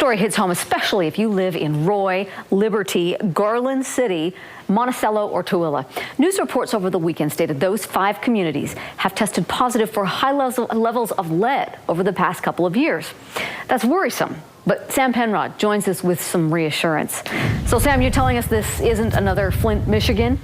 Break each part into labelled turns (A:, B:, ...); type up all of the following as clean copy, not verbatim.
A: story hits home, especially if you live in Roy, Liberty, Garland City, Monticello, or Tooele. News reports over the weekend stated those 5 communities have tested positive for high levels of lead over the past couple of years. That's worrisome. But Sam Penrod joins us with some reassurance. So, Sam, you're telling us this isn't another Flint, Michigan?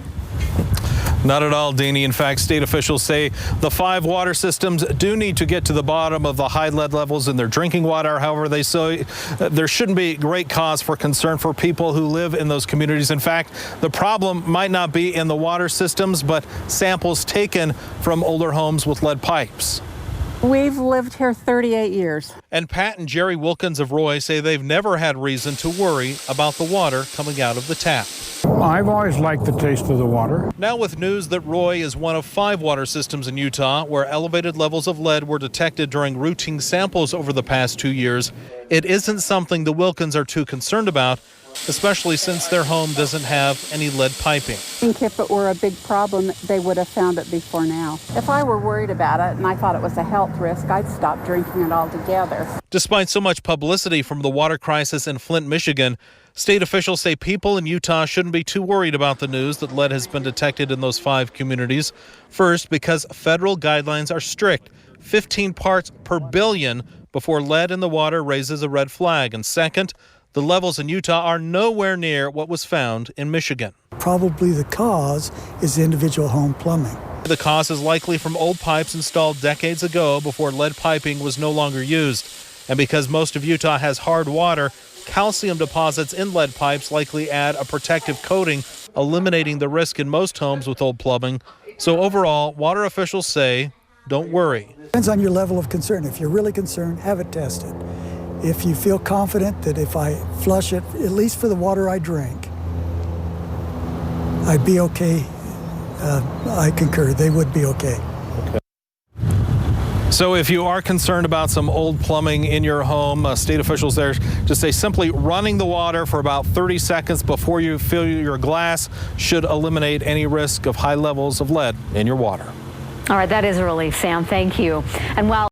B: Not at all, Deanie. In fact, state officials say the 5 water systems do need to get to the bottom of the high lead levels in their drinking water. However, they say there shouldn't be great cause for concern for people who live in those communities. In fact, the problem might not be in the water systems, but samples taken from older homes with lead pipes.
C: We've lived here 38 years.
B: And Pat and Jerry Wilkins of Roy say they've never had reason to worry about the water coming out of the tap.
D: I've always liked the taste of the water.
B: Now with news that Roy is one of 5 water systems in Utah where elevated levels of lead were detected during routine samples over the past 2 years, it isn't something the Wilkins are too concerned about, especially since their home doesn't have any lead piping.
C: I think if it were a big problem, they would have found it before now. If I were worried about it and I thought it was a health risk, I'd stop drinking it altogether. Despite
B: so much publicity from the water crisis in Flint, Michigan, state officials say people in Utah shouldn't be too worried about the news that lead has been detected in those 5 communities. First, because federal guidelines are strict, 15 parts per billion before lead in the water raises a red flag. And second, the levels in Utah are nowhere near what was found in Michigan.
E: Probably the cause is individual home plumbing.
B: The cause is likely from old pipes installed decades ago before lead piping was no longer used. And because most of Utah has hard water, calcium deposits in lead pipes likely add a protective coating, eliminating the risk in most homes with old plumbing. So overall, water officials say, don't worry.
E: Depends on your level of concern. If you're really concerned, have it tested. If you feel confident that if I flush it, at least for the water I drink, I'd be okay, I concur, they would be okay.
B: So if you are concerned about some old plumbing in your home, state officials there just say simply running the water for about 30 seconds before you fill your glass should eliminate any risk of high levels of lead in your water.
A: All right, that is a relief, Sam. Thank you. And while